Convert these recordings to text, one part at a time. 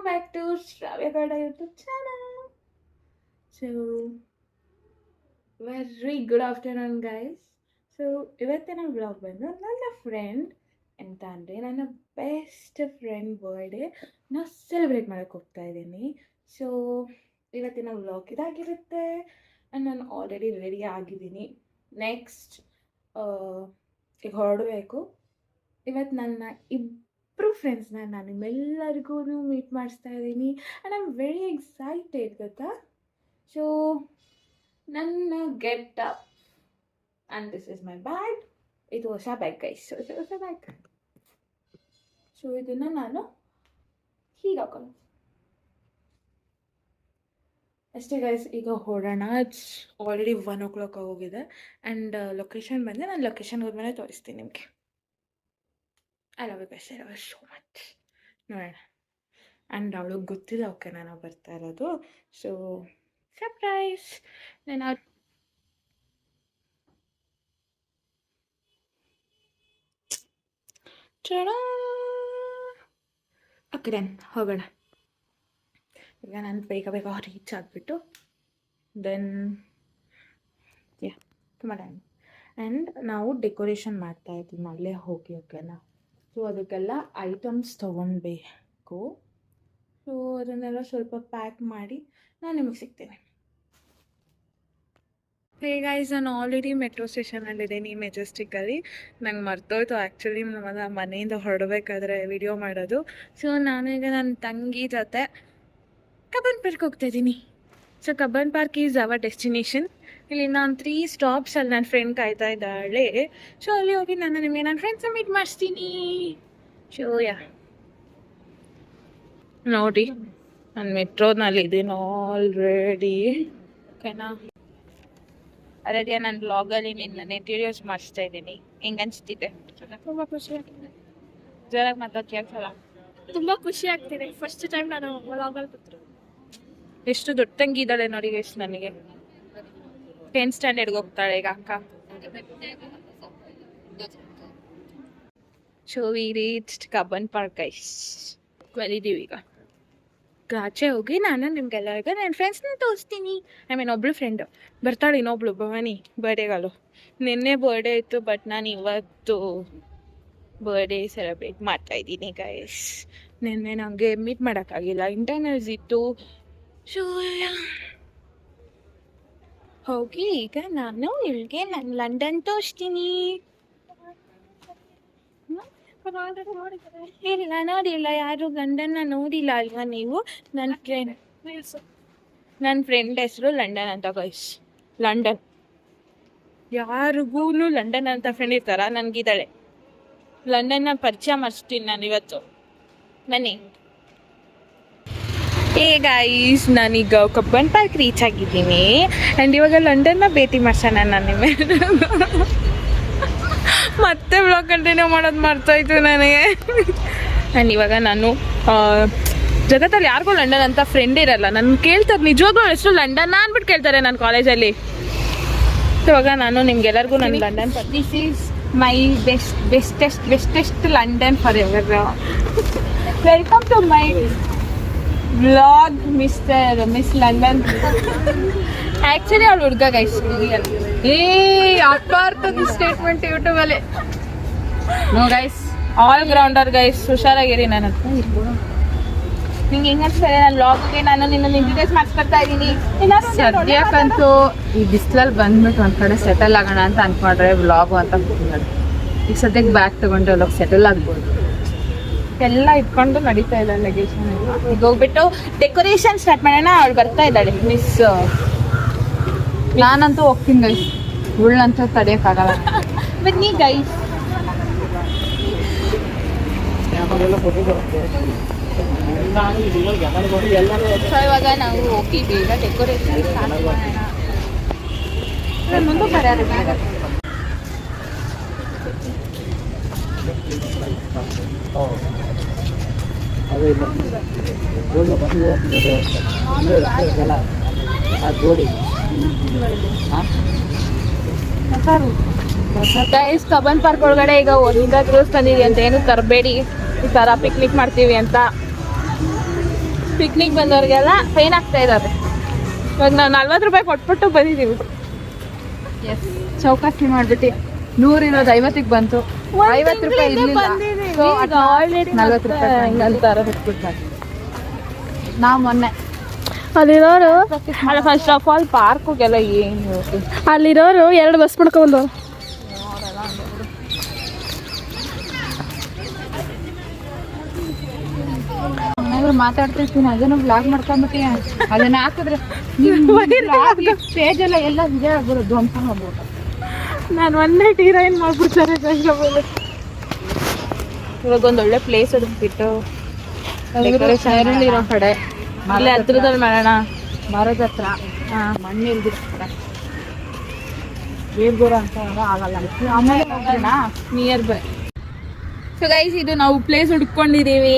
back to Shravya Gada YouTube channel. So, very good afternoon, guys. So, ಇವತ್ತಿನ vlog ಬಂದು ನನ್ನ friend ಎಂತ ಅಂದರೆ ನನ್ನ ಬೆಸ್ಟ್ ಫ್ರೆಂಡ್ ಬರ್ಡೇ ನಾ ಸೆಲೆಬ್ರೇಟ್ ಮಾಡೋಕ್ಕೆ ಹೋಗ್ತಾ ಇದ್ದೀನಿ. ಸೊ, ಇವತ್ತಿನ ವ್ಲಾಗ್ ಇದಾಗಿರುತ್ತೆ. ಆ್ಯಂಡ್ ನಾನು ಆಲ್ರೆಡಿ ರೆಡಿ ಆಗಿದ್ದೀನಿ. ನೆಕ್ಸ್ಟ್ ಈಗ ಹೊರಡಬೇಕು. ಇವತ್ತು ನನ್ನ ಇಬ್ಬರು ಫ್ರೆಂಡ್ಸ್ನ ನಾನು ನಿಮ್ಮೆಲ್ಲರಿಗೂ ಮೀಟ್ ಮಾಡಿಸ್ತಾ ಇದ್ದೀನಿ. And I am very excited ಗೊತ್ತಾ. ಸೊ ನನ್ನ get up and this is my bag. ಇದು ಹೊಸ ಬ್ಯಾಗ್ ಗೈಸ್, ಹೊಸ ಬ್ಯಾಗ್. ಸೊ ಇದನ್ನು ನಾನು ಹೀಗೆ ಹಾಕೊಂಡು ಅಷ್ಟೇ ಗೈಸ್. ಈಗ ಹೊರಡೋಣ. ಇಟ್ಸ್ ಆಲ್ರೆಡಿ 1 o'clock ಆಗೋಗಿದೆ. ಆ್ಯಂಡ್ ಲೊಕೇಶನ್ ಬಂದರೆ ನಾನು ಲೊಕೇಶನ್ ಹೋದ್ಮೇಲೆ ತೋರಿಸ್ತೀನಿ ನಿಮಗೆ. I love you guys, I love you so much. ನೋಡೋಣ. ಆ್ಯಂಡ್ ಅವಳಿಗೆ ಗೊತ್ತಿಲ್ಲ ಓಕೆ ನಾನು ಬರ್ತಾ ಇರೋದು. So surprise. ನಾನು ಓಕೆ ದೆನ್ ಹೋಗೋಣ. ಈಗ ನಾನು ಬೇಗ ರೀಚ್ ಆಗಿಬಿಟ್ಟು ದೆನ್ ತುಂಬ ಟೈಮ್. ಆ್ಯಂಡ್ ನಾವು ಡೆಕೋರೇಷನ್ ಮಾಡ್ತಾಯಿದ್ದೀವಿ ಅಲ್ಲೇ ಹೋಗಿ ಓಕೆನಾ. ಸೊ ಅದಕ್ಕೆಲ್ಲ ಐಟಮ್ಸ್ ತೊಗೊಳ್ಬೇಕು. ಸೊ ಅದನ್ನೆಲ್ಲ ಸ್ವಲ್ಪ ಪ್ಯಾಕ್ ಮಾಡಿ ನಾನು ನಿಮಗೆ ಸಿಗ್ತೇನೆ. ಹೇ ಗೈಸ್, ನಾನು ಆಲ್ರೆಡಿ ಮೆಟ್ರೋ ಸ್ಟೇಷನಲ್ಲಿದ್ದೀನಿ, ಮೆಜೆಸ್ಟಿಕ್ಕಲ್ಲಿ. ನಂಗೆ ಮರ್ತೋಯ್ತು ಆ್ಯಕ್ಚುಲಿ ನಮ್ಮ ಮನೆಯಿಂದ ಹೊರಡಬೇಕಾದ್ರೆ ವಿಡಿಯೋ ಮಾಡೋದು. ಸೊ ನಾನೀಗ ನನ್ನ ತಂಗಿ ಜೊತೆ ಕಬ್ಬನ್ ಪಾರ್ಕ್ ಹೋಗ್ತಾಯಿದ್ದೀನಿ. So Cubbon park is our destination. ಇಲ್ಲಿ ನಾನು 3 stops ಅಲ್ಲಿ ನನ್ನ ಫ್ರೆಂಡ್ ಕಾಯ್ತಾ ಇದ್ದಾಳೆ. ಸೊ ಅಲ್ಲಿ ಹೋಗಿ ನಾನು ನಿಮಗೆ ನನ್ನ ಫ್ರೆಂಡ್ಸ್ ಮೀಟ್ ಮಾಡಿಸ್ತೀನಿ. ಸೊ ನೋಡಿ ನಾನು ಮೆಟ್ರೋನಲ್ಲಿದ್ದೀನಿ ಆಲ್ರೆಡಿ ಓಕೆನಾ. ಅದೇ ನಾನು ಬ್ಲಾಗಲ್ಲಿ ನಿನ್ನ ಇಂಟೀರಿಯರ್ಸ್ ಮಾಡಿಸ್ತಾ ಇದ್ದೀನಿ. ಹೆಂಗೆ ಅನಿಸ್ತಿದೆ? ತುಂಬ ಖುಷಿ ಆಗ್ತಿದೆ. ಜೋರಾಗಿ ಮಾತಾಡ್ತಿ ಆಗ್ತಲ್ಲ. ತುಂಬ ಖುಷಿ ಆಗ್ತಿದೆ. ಫಸ್ಟ್ ಟೈಮ್ ನಾನು ಬ್ಲಾಗಲ್ಲಿ ಕೂತ್ರು. ಎಷ್ಟು ದೊಡ್ಡ ತಂಗಿ ಇದ್ದಾಳೆ ನೋಡಿ ಎಷ್ಟು ನನಗೆ. 10th standardಗೆ ಹೋಗ್ತಾಳೆ ಈಗ ಅಕ್ಕ. So we reached Cubbon park guys. ಬಂದಿದ್ದೀವಿ ಈಗ. ಆಚೆ ಹೋಗಿ ನಾನು ನಿಮ್ಗೆಲ್ಲರಿಗೂ ನನ್ನ ಫ್ರೆಂಡ್ಸ್ನ ತೋರಿಸ್ತೀನಿ. ಐ ಮೀನ್ ಒಬ್ಳು ಫ್ರೆಂಡು ಬರ್ತಾಳೆ, ಇನ್ನೊಬ್ಳು ಭವಾನಿ ಬರ್ಡೇಗಳು. ನಿನ್ನೆ ಬರ್ಡೇ ಇತ್ತು ಬಟ್ ನಾನು ಇವತ್ತು ಬರ್ಡೇ ಸೆಲೆಬ್ರೇಟ್ ಮಾಡ್ತಾಯಿದ್ದೀನಿ ಗೈಸ್. ನಿನ್ನೆ ನನಗೆ ಮೀಟ್ ಮಾಡೋಕ್ಕಾಗಿಲ್ಲ, ಇಂಟರ್ನಲ್ಸ್ ಇತ್ತು. ಸೊ ಹೋಗಿ ಈಗ ನಾನು ಇಲ್ಲಿಗೆ ನಾನು ಲಂಡನ್ ತೋರಿಸ್ತೀನಿ. ಇಲ್ಲ ನೋಡಿಲ್ಲ, ಯಾರು ಲಂಡನ್ನ ನೋಡಿಲ್ಲ ಅಲ್ವಾ ನೀವು? ನನ್ನ ಫ್ರೆಂಡ್ ಹೆಸರು ಲಂಡನ್ ಅಂತ ಗೈಸ್. ಲಂಡನ್ ಯಾರಿಗೂ ಲಂಡನ್ ಅಂತ ಫ್ರೆಂಡ್ ಇರ್ತಾರ? ನನಗಿದ್ದಾಳೆ. ಲಂಡನ್ನ ಪರಿಚಯ ಮಾಡಿಸ್ತೀನಿ ನಾನು ಇವತ್ತು. ಬನ್ನಿ. ಹೇ ಗೈಸ್, ನಾನೀಗ ಕಬ್ಬನ್ ಪಾರ್ಕ್ ರೀಚ್ ಆಗಿದ್ದೀನಿ. ಆ್ಯಂಡ್ ಇವಾಗ ಲಂಡನ್ನ ಭೇಟಿ ಮಾಡ್ಸೋಣ ನಾನು ನಿಮಗೆ. ಮತ್ತೆ ಬ್ಲಾಗ್ ಕಂಟಿನ್ಯೂ ಮಾಡೋದು ಮರ್ತೋಯ್ತು ನನಗೆ. ಆ್ಯಂಡ್ ಇವಾಗ ನಾನು ಜಗತ್ತಲ್ಲಿ ಯಾರಿಗೂ ಲಂಡನ್ ಅಂತ ಫ್ರೆಂಡ್ ಇರಲ್ಲ. ನನ್ನ ಕೇಳ್ತಾರೆ ನಿಜವಾಗ್ಲೂ ಎಷ್ಟು ಲಂಡನ್ನ ಅಂದ್ಬಿಟ್ಟು ಕೇಳ್ತಾರೆ ನನ್ನ ಕಾಲೇಜಲ್ಲಿ. ಇವಾಗ ನಾನು ನಿಮ್ಗೆಲ್ಲರಿಗೂ ನನ್ನ London this is my bestest London forever. Welcome to my blog miss London. Actually ಅವಳು ಹುಡುಗ ಗೈಸ್. ಅರ್ಥದ ಸ್ಟೇಟ್ಮೆಂಟ್ ಯೂಟ್ಯೂಬಲ್ಲಿ no guys. All grounder guys, ಹುಷಾರಾಗಿರಿ. ನನ್ನ ನಿಂಗೆ ಹೆಂಗೆ ಅನ್ಸ್ತಾರೆ ನನ್ನ ಬ್ಲಾಗ್ಗೆ ನಾನು ನಿನ್ನ ಇಂಟ್ರೊಡ್ಯೂಸ್ ಮಾಡಿಸ್ಕೊಡ್ತಾ ಇದ್ದೀನಿ. ಸದ್ಯಕ್ಕಂತೂ ಈ ಬಿಸಿಲಲ್ಲಿ ಬಂದ್ಬಿಟ್ಟು ಒಂದು ಕಡೆ ಸೆಟಲ್ ಆಗೋಣ ಅಂತ ಅಂದ್ಕೊಂಡ್ರೆ ಬ್ಲಾಗು ಅಂತ ಕೂತ್ಕೊಂಡ್ರೆ ಈಗ ಸದ್ಯಕ್ಕೆ ಬ್ಯಾಗ್ ತೊಗೊಂಡು ಅಲ್ಲೋಗಿ ಸೆಟಲ್ ಆಗ್ಬೋದು. ಎಲ್ಲ ಇಟ್ಕೊಂಡು ನಡೀತಾ ಇಲ್ಲ ಲಗೇಜ್. ಈಗ ಹೋಗ್ಬಿಟ್ಟು ಡೆಕೋರೇಷನ್ ಸ್ಟಾರ್ಟ್ ಮಾಡೋಣ. ಅವಳು ಬರ್ತಾ ಇದ್ದಾಳೆ ಮಿಸ್. ನಾನಂತೂ ಹೋಗ್ತೀನಿ ಗೈಸ್, ಉಳ್ಳಂತೂ ತಡೆಯೋಕ್ಕಾಗಲ್ಲ. ಬನ್ನಿ ಗೈಸ್. ಸೊ ಇವಾಗ ನಾವು ಹೋಗಿ ಬೇಗ ಡೆಕೋರೇಷನ್ ಸ್ಟಾರ್ಟ್ ಮಾಡೋಣ. ಮುಂದೆ ಬರೋರು ಬೇಗ. ಗೈಸ್, ಕಬ್ಬನ್ ಪಾರ್ಕ್ ಒಳಗಡೆ ಈಗ ಒಂದಾಗ ರೂಲ್ಸ್ ತಂದಿದೆ ಅಂತ, ಏನು ತರಬೇಡಿ, ಈ ಥರ ಪಿಕ್ನಿಕ್ ಮಾಡ್ತೀವಿ ಅಂತ. ಪಿಕ್ನಿಕ್ ಬಂದವ್ರಿಗೆಲ್ಲ ಫೈನ್ ಆಗ್ತಾ ಇದ್ದಾರೆ. ಇವಾಗ ನಾವು 40 ರೂಪಾಯಿ ಕೊಟ್ಬಿಟ್ಟು ಬಂದಿದ್ದೀವಿ. ಎಸ್, ಚೌಕಾಸಿ ಮಾಡ್ಬಿಟ್ಟು 100 ಇರೋದು 50ಗೆ ಬಂತು. 50 ರೂಪಾಯಿ ಇರಲಿಲ್ಲ, ಸೊ 40 ರೂಪಾಯಿ ಹಿಂಗಂತಾರೆ ಬಿಟ್ಬಿಟ್ಟು ನಾವು ಮೊನ್ನೆ ಅಲ್ಲಿರೋರು ಅಲ್ಲ, ಫಸ್ಟ್ ಆಫ್ ಆಲ್ ಪಾರ್ಕ್ಗೆಲ್ಲ ಏನು ಅಲ್ಲಿರೋರು 2 ಬಸ್ ಮಾಡ್ಕೊಂಡು ಏನಾದ್ರು ಮಾತಾಡ್ತಿರ್ತೀನಿ, ಅದನ್ನು ಬ್ಲಾಗ್ ಮಾಡ್ಕೊಂಡ್ಬಿಟ್ಟು ಅದನ್ನ ಹಾಕಿದ್ರೆ ಸ್ಟೇಜ್ ಎಲ್ಲ ಎಲ್ಲ ಇದೇ ಆಗ್ಬೋದು, ಧ್ವಂಸ ಮಾಡ್ಬೋದು. ನಾನು ಒಂದೇ ಹೀರೋಯಿನ್ ಮಾಡ್ಬಿಡ್ತಾರೆ. ಇವಾಗ ಒಂದೊಳ್ಳೆ ಪ್ಲೇಸ್ ಹುಡುಕ್ಬಿಟ್ಟು ಇರೋ ಕಡೆ ಅಲ್ಲೇ ಹತ್ರದಲ್ಲಿ ಮಾಡೋಣ. ಮರದ ಹತ್ರ ಮಣ್ಣು ಇಲ್ದಿರ್ತಾರೆ, ಬೇರ್ಗೋರ ಅಂತ ಆಗಲ್ಲ. ಆಮೇಲೆ ನಿಯರ್ ಬೈ. ಸೊ ಗೈಸ್, ಇದು ನಾವು ಪ್ಲೇಸ್ ಹುಡ್ಕೊಂಡಿದ್ದೀವಿ.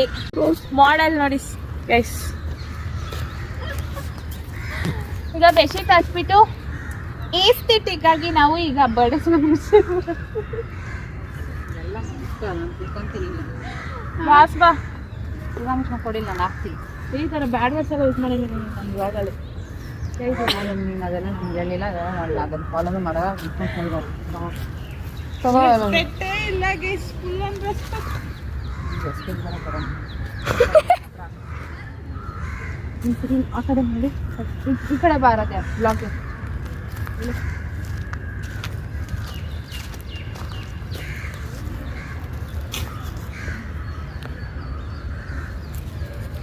ಮಾಡೆಲ್ ನೋಡಿ ಗೈಸ್. ಈಗ ಬೆಡ್ಶೀಟ್ ಹಚ್ಬಿಟ್ಟು ಏಸ್ಥೆಟಿಕ್ ಆಗಿ ನಾವು ಈಗ ಬಾಸ್ ಬಾ ಕೊಡಿ, ನಾನು ಹಾಕ್ತೀನಿ. ಈ ಥರ ಬ್ಯಾಡ್ ವರ್ಡ್ಸ್ ಎಲ್ಲ ಯೂಸ್ ಮಾಡಿದ್ದೀನಿ ನನ್ನ ಬ್ಲಾಗಲ್ಲಿ. ನೀನು ಅದೆಲ್ಲ ನಿಮ್ಗೆ ಹೇಳಿಲ್ಲ, ಅದೆಲ್ಲ ಮಾಡಲ್ಲ, ಅದನ್ನು ಫಾಲೋ ಮಾಡೋ ಇಲ್ಲ ಗೈಸ್, ಫುಲ್ ಆನ್ ರೆಸ್ಪೆಕ್ಟ್. ಆ ಕಡೆ ಮಾಡಿ, ಈ ಕಡೆ ಬಾರದೆ ಬ್ಲಾಗ್.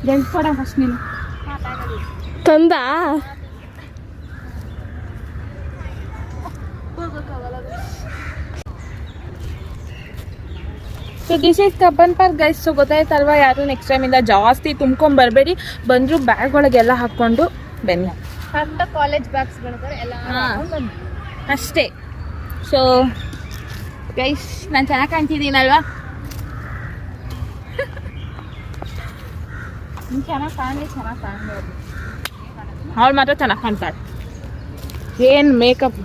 ಗೆಲ್ಸ್ ಕೊಡ ಫಸ್ಟ್ ನೀನು ತಂದ. So this is Cubbon park guys. So ಗೊತ್ತಾಯ್ತಲ್ವಾ, ಯಾರು ನೆಕ್ಸ್ಟ್ ಟೈಮಿಂದ ಜಾಸ್ತಿ ತುಂಬ್ಕೊಂಡು ಬರಬೇಡಿ. ಬಂದರೂ ಬ್ಯಾಗ್ ಒಳಗೆಲ್ಲ ಹಾಕ್ಕೊಂಡು ಬನ್ನಿ. ಅಂತ ಕಾಲೇಜ್ ಬ್ಯಾಗ್ಸ್ಗಳು ಎಲ್ಲ ಅಷ್ಟೇ. ಸೊ ಗೈಸ್, ನಾನು ಚೆನ್ನಾಗಿ ಕಾಣ್ತಿದ್ದೀನಲ್ವಾ? ನೀನು ಚೆನ್ನಾಗಿ ಕಾಣಬಹುದು. ಅವಳು ಮಾತ್ರ ಚೆನ್ನಾಗಿ ಕಾಣ್ತಾಳೆ. ಏನು ಮೇಕಪ್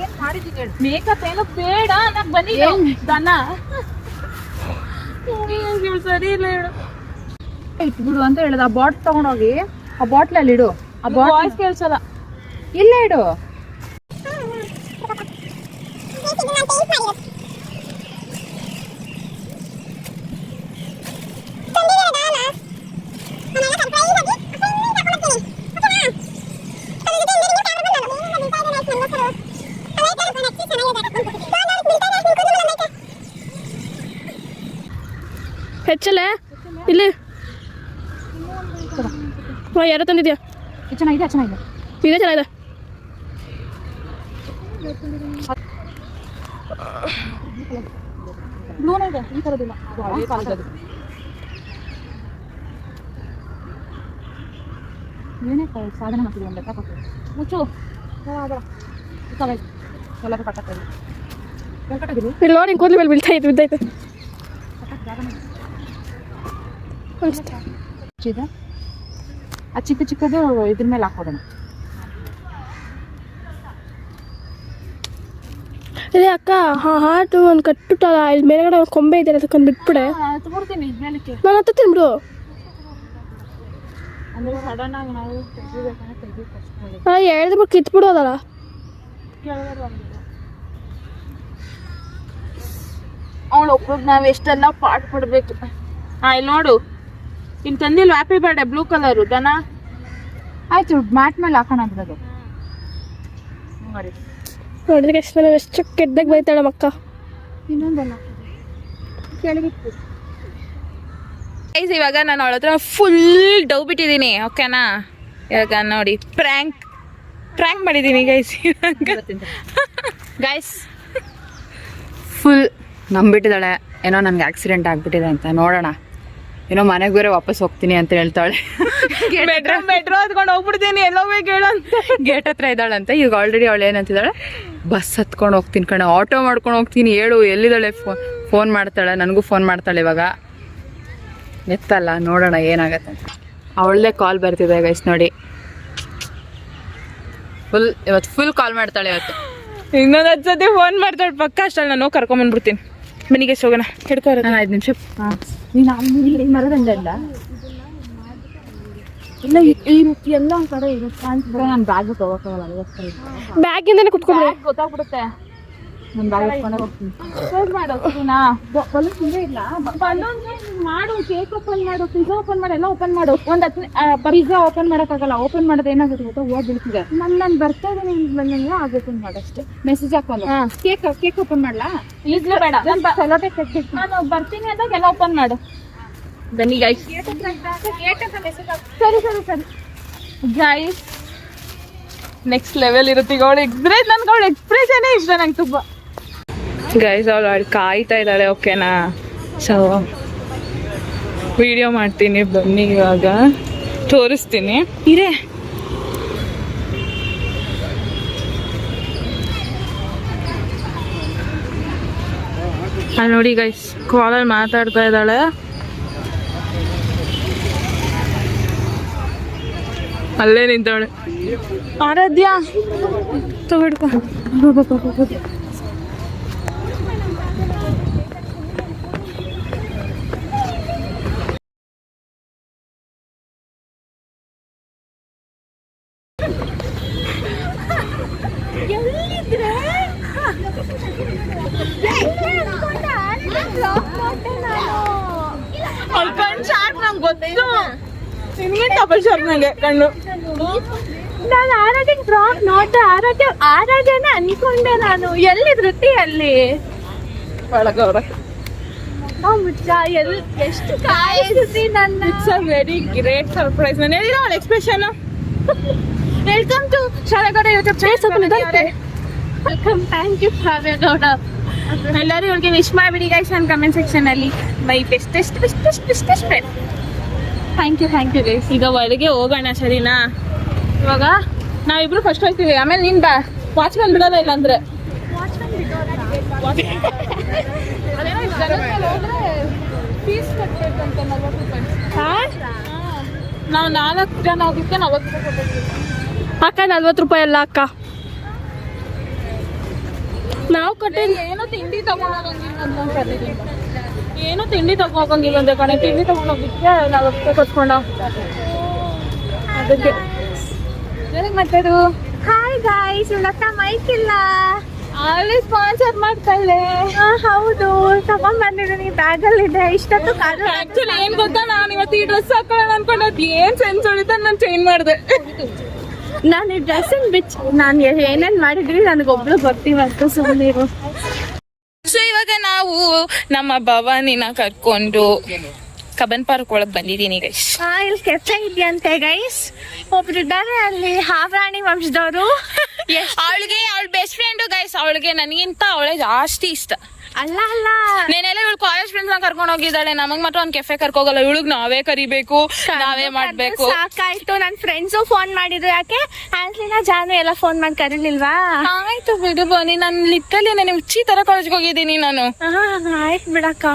ಏನು ಮಾಡಿದ್ದೀವಿ? ಮೇಕಪ್ ಏನೋ ಬೇಡ, ನನಗೆ ಬಂದಿದ್ದು ದನ ಸರಿ ಇಲ್ಲ ಹೇಳು. ಇಟ್ಬಿಡು ಅಂತ ಹೇಳಿದ. ಆ ಬಾಟ್ಲ್ ತಗೊಂಡೋಗಿ ಆ ಬಾಟ್ಲಲ್ಲಿ ಇಡು. ಆ ವಾಯ್ಸ್ ಕೇಳಿಸಲ್ಲ. ಇಲ್ಲೇ ಇಡು. ಹೆಚ್ಚಲ್ಲ ಇಲ್ಲಿ ಯಾರೋ ತಂದಿದ್ಯಾ? ಚೆನ್ನಾಗಿದೆ, ಚೆನ್ನಾಗಿದೆ, ಇದೇ ಚೆನ್ನಾಗಿದೆ. ಬ್ಲೂನ ಇದೆ, ಈ ಥರದಿಲ್ಲ. ಏನೇ ಸಾಧನೆ ಮಾಡ್ತೀವಿ ಒಂದು ಲೆಕ್ಕ ಕೊಟ್ಟು ಮುಚ್ಚು. ಎಲ್ಲರೂ ಕಟ್ಟಕ್ಕಿಲ್ಲ. ಇಲ್ಲಿ ನೋಡಿ, ಕೂದಲು ಮೇಲೆ ಬಿದ್ದೈತೆ. ಆ ಚಿಕ್ಕ ಚಿಕ್ಕದು ಇದ್ರ ಮೇಲೆ ಹಾಕೋಣ. ಅದೇ ಅಕ್ಕ, ಹಾಟು ಒಂದು ಕಟ್ಟುತ್ತಲ್ಲ, ಇಲ್ಲಿ ಮೇಲ್ಗಡೆ ಒಂದು ಕೊಂಬೆ ಇದೆ, ಅದಕ್ಕೊಂದು ಬಿಟ್ಬಿಡೆ. ತಗೊಡ್ತೀನಿ ಮೇಲಕ್ಕೆ. ನಾನು ಹತ್ತೀನಿ ಬಿಡು. ಅಂದರೆ ಸಡನ್ ಆಗಿ ನಾವು ತೆಗಿಬೇಕಂದ್ರೆ ತೆಗಿಬೇಕು. ನಾನು ಹೇಳ್ದೆ ಬಿಟ್ಟು ಕಿತ್ಬಿಡೋದಲ್ಲ. ಅವಳು ಒಬ್ಬರಿಗೆ ನಾವು ಎಷ್ಟೆಲ್ಲ ಪಾಠ ಪಡಬೇಕು. ಇಲ್ಲಿ ನೋಡು, ಇಲ್ಲಿ ತಂದಿಲ್ಲ ಹ್ಯಾಪಿ ಬರ್ಡೇ ಬ್ಲೂ ಕಲರು ದನ. ಆಯ್ತು, ಮ್ಯಾಟ್ ಮೇಲೆ ಹಾಕೋಣ ಬಿಡೋದು. ನೋಡಿದ್ರೆ ಎಷ್ಟು ನಾನು ಎಷ್ಟು ಕೆಟ್ಟದಾಗ ಬೈತಾಳೆ ಮಕ್ಕ. ಇನ್ನೊಂದೆಲ್ಲ ಕೆಳಗಿತ್ತು. ಇವಾಗ ನಾನು ಅವಳ ಹತ್ರ ಫುಲ್ ಡೌ ಬಿಟ್ಟಿದ್ದೀನಿ. ಓಕೆನಾ? ಇವಾಗ ನೋಡಿ, ಪ್ರ್ಯಾಂಕ್ ಮಾಡಿದ್ದೀನಿ ಗೈಸ್. ಗೈಸ್ ಫುಲ್ ನಂಬಿಟ್ಟಿದ್ದಾಳೆ, ಏನೋ ನನಗೆ ಆಕ್ಸಿಡೆಂಟ್ ಆಗಿಬಿಟ್ಟಿದೆ ಅಂತ. ನೋಡೋಣ, ಏನೋ ಮನೆಗೆ ಬೇರೆ ವಾಪಸ್ ಹೋಗ್ತೀನಿ ಅಂತ ಹೇಳ್ತಾಳೆ. ಮೆಟ್ರೋ ಹತ್ಕೊಂಡು ಹೋಗ್ಬಿಡ್ತೀನಿ, ಎಲ್ಲೋ ಬೇಕು ಹೇಳು ಅಂತ ಗೇಟ್ ಹತ್ರ ಇದ್ದಾಳಂತೆ. ಈಗ ಆಲ್ರೆಡಿ ಅವಳು ಏನಂತಿದ್ದಾಳೆ, ಬಸ್ ಹತ್ಕೊಂಡು ಹೋಗ್ತೀನಿ ಕಣೆ, ಆಟೋ ಮಾಡ್ಕೊಂಡು ಹೋಗ್ತೀನಿ, ಹೇಳು ಎಲ್ಲಿದ್ದಾಳೆ. ಫೋನ್ ಮಾಡ್ತಾಳೆ, ನನಗೂ ಫೋನ್ ಮಾಡ್ತಾಳೆ. ಇವಾಗ ಎತ್ತಲ್ಲ, ನೋಡೋಣ ಏನಾಗತ್ತೆ. ಅವಳದೇ ಕಾಲ್ ಬರ್ತಿದೆ ಗೈಸ್ ನೋಡಿ. ಇವತ್ತು ಫುಲ್ ಕಾಲ್ ಮಾಡ್ತಾಳೆ. ಇವತ್ತು ಇನ್ನೊಂದು 10 ಸತಿ ಫೋನ್ ಮಾಡ್ತಾಳೆ ಪಕ್ಕ. ಅಷ್ಟಲ್ಲಿ ನಾನು ಕರ್ಕೊಂಬಂದ್ಬಿಡ್ತೀನಿ. ಮನೆಗೆ ಹೋಗೋಣ, ಹಿಡ್ಕೊ 5 ನಿಮಿಷ. ನೀನು ಅಲ್ಲಿ ಮರದಂಡ ಇಲ್ಲ ಈ ಎಲ್ಲ ಒಂದು ಕಡೆ ಇರುತ್ತೆ ಅಂತ ನಾನು ಬ್ಯಾಗ್ ತಗೋಕಲ್ಲ ಅದಕ್ಕೋಸ್ಕರ ಬ್ಯಾಗಿಂದನೇ ಕುತ್ಕೊಂಡ್ರೆ ಗೊತ್ತಾಗ್ಬಿಡುತ್ತೆ ನಾನು ಬ್ಯಾಗ್ ಇಟ್ಕೊಂಡೆ ಹೋಗ್ತೀನಿ ಕ್ಲೋಸ್ ಮಾಡು ಓಕೆನಾ ಬಲೂನ್ ಹಿಂಗೆ ಇಲ್ಲ ಬಲೂನ್ ಮಾಡು ಕೇಕ್ ಓಪನ್ ಮಾಡು ಪಿಜ್ಜಾ ಓಪನ್ ಮಾಡು ಎಲ್ಲ ಓಪನ್ ಮಾಡು ಒಂದು ಪಿಜ್ಜಾ ಓಪನ್ ಮಾಡೋಕ್ಕಾಗಲ್ಲ ಓಪನ್ ಮಾಡೋದು ಏನಾಗುತ್ತೆ ಗೊತ್ತಾ ಓದ್ ಬೀಳ್ತಿದೆ ನಾನು ಬರ್ತಾ ಇದ್ದೀನಿ ಬಂದಂಗೆ ಆಗ ಓಪನ್ ಮಾಡಷ್ಟೇ ಮೆಸೇಜ್ ಹಾಕೊಂಡು ಕೇಕ್ ಓಪನ್ ಮಾಡಲಾ ಈಗಲೇ ಬೇಡ ನಾನು ಬರ್ತೀನಿ ಅಂದಾಗ ಎಲ್ಲ ಓಪನ್ ಮಾಡು ಬನ್ನಿ ಗೈಸ್ ಸರಿ ಗೈಸ್ ನೆಕ್ಸ್ಟ್ ಲೆವೆಲ್ ಇರುತ್ತೆ ಈಗ ಅವಳು ನನ್ಗೆ ಅವಳು ಎಕ್ಸ್ಪ್ರೆಷನೇ ಇಷ್ಟ ನಂಗೆ ತುಂಬ ಗೈಸ್ ಅವಳು ಕಾಯ್ತಾ ಇದ್ದಾಳೆ ಓಕೆನಾ ಸೊ ವಿಡಿಯೋ ಮಾಡ್ತೀನಿ ಬನ್ನಿ ಇವಾಗ ತೋರಿಸ್ತೀನಿ ಇರೇ ಅಲ್ಲಿ ನೋಡಿ ಗೈಸ್ ಕಾಲಲ್ಲಿ ಮಾತಾಡ್ತಾ ಇದ್ದಾಳೆ ಅಲ್ಲೇ ನಿಂತವಳೆ ಆರಾಧ್ಯ ತಗೊಡ್ಕೊ ನಂಗೆ ಗೊತ್ತು ನಿನ್ಗೆ ಡಬಲ್ ಶಾರ್ಪ್ ನಂಗೆ ಕಣ್ಣು ನಾನು ಆರಾಧ್ಯ ಫ್ರಾಕ್ ನೋಟ ಆರಾಧ್ಯನೇ ಅನ್ಕೊಂಡೆ ನಾನು ಎಲ್ಲಿ ಧೃತಿಯಲ್ಲಿ ಒಳಗವ್ರ ಮುಚ್ಚ ಎಷ್ಟು ಕಾಯಿಸಿ ನನ್ನ it's a very great surprise ನಾನು ಹೇಳಿರೋ ಅವಳ expression welcome to Shalegowda YouTube channel welcome thank you Shalegowda ಎಲ್ಲರೂ ಇವಳಿಗೆ ವಿಶ್ ಮಾಡಿಬಿಡಿ ಗೈಸ್ ನನ್ನ ಕಮೆಂಟ್ ಸೆಕ್ಷನ್ ಅಲ್ಲಿ my bestest friend thank you guys ಈಗ ಒಳಗೆ ಹೋಗೋಣ ಸರಿನಾ ಇವಾಗ ನಾವಿಬ್ರು ಫಸ್ಟ್ ಹೋಗ್ತೀವಿ ಆಮೇಲೆ ನೀನ್ ಬಾ ವಾಚ್ಮನ್ ಬಿಡೋದ ಇಲ್ಲ ಅಂದ್ರೆ ಫೀಸ್ ಕಟ್ಬೇಕಂತ 40 ರೂಪಾಯಿ ನಾವು 4 ಜನ ಹೋಗಿದ್ದೆ 40 ರೂಪಾಯಿ ಕೊಟ್ಟಿದ್ವಿ ಅಕ್ಕ 40 ರೂಪಾಯಿ ಅಲ್ಲ ಅಕ್ಕ ನಾವು ಕೊಟ್ಟಿದ್ದು ಏನೋ ತಿಂಡಿ ತಗೊಂಡೋಗಂಗಿಲ್ಲ ಅಂತ ಕರೀರಿ ಏನೋ ತಿಂಡಿ ತಗೋಗಂಗಿಲ್ಲ ಅಂದ್ರೆ ಕಣೆ ತಿಂಡಿ ತಗೊಂಡೋಗಿದ್ದೆ 40 ರೂಪಾಯಿ ಕೊಟ್ಕೊಂಡ ಅದಕ್ಕೆ ಮಾತಾಡು ಹಾಯ್ ಗಾಯ್ಸ್ ಇವಳಕ್ಕ ಮೈಕ್ ಇಲ್ಲ ಅಲ್ಲಿ ಸ್ಪಾನ್ಸರ್ ಮಾಡ್ತಾಳೆ ಹೌದು ತಗೊಂಡ್ ಬಂದಿದ್ದೀನಿ ಬ್ಯಾಗಲ್ಲಿ ಇದೆ ಇಷ್ಟೊತ್ತು ಆಕ್ಚುಲಿ ಏನ್ ಗೊತ್ತಾ ನಾನು ಇವತ್ತು ಈ ಡ್ರೆಸ್ ಹಾಕೊಳ್ಳೋಣ ಅನ್ಕೊಂಡದ್ ಏನ್ ಸೆನ್ಸ್ ಹೊಡಿತ ನಾನು ಚೇಂಜ್ ಮಾಡಿದೆ ನಾನು ಈ ಡ್ರೆಸ್ಸಿಂಗ್ ಬಿಚ್ ನಾನು ಏನೇನ್ ಮಾಡಿದ್ರಿ ನನಗೊಬ್ಳು ಬರ್ತೀವಂತ ಸುಮ್ಮನಿರು ಸೊ ಇವಾಗ ನಾವು ನಮ್ಮ ಭವಾನಿನ ಕರ್ಕೊಂಡು ಕಬ್ಬನ್ ಪಾರ್ಕ್ ಒಳಗೆ ಬಂದಿದ್ದೀನಿ ಗೈಸ್ ಇಲ್ಲಿ ಕೆಫೆ ಇದೆಯಂತೆ ಗೈಸ್ ಒಬ್ರು ಇದ್ದಾರೆ ಅಲ್ಲಿ ಹಾವರಾಣಿ ವಂಶದವರು ಅವಳಿಗೆ ಅವಳ ಬೆಸ್ಟ್ ಫ್ರೆಂಡು ಗೈಸ್ ಅವಳಿಗೆ ನನಗಿಂತ ಅವಳೆ ಜಾಸ್ತಿ ಇಷ್ಟ ಅಲ್ಲ నేನೆಲ್ಲ ಇವಳು ಕಾಲೇಜ್ ಫ್ರೆಂಡ್ಸ್ ನ ಕರ್ಕೊಂಡು ಹೋಗಿದ್ದಾಳೆ ನಮಗ್ ಮಾತ್ರ ಒಂದ್ ಕೆಫೆ ಕರ್ಕೋಗಲ್ಲ ಇವಳಿಗೆ ನಾವೇ ಕರಿಬೇಕು ನಾವೇ ಮಾಡ್ಬೇಕು ಸಾಕಾಯ್ತು ನನ್ ಫ್ರೆಂಡ್ಸು ಫೋನ್ ಮಾಡಿದ್ರು ಯಾಕೆ ಆನ್ಲಿನ ಜಾನು ಎಲ್ಲ ಫೋನ್ ಮಾಡಿ ಕರೀಲಿಲ್ವಾ ಆಯ್ತು ಬಿಡು ಬನ್ನಿ ನಾನು ಲಿಟ್ಟಲ್ಲಿ ನಾನು ಹುಚ್ಚಿ ತರ ಕಾಲೇಜ್ಗೆ ಹೋಗಿದ್ದೀನಿ ನಾನು ಆಯ್ತು ಬಿಡಕ್ಕ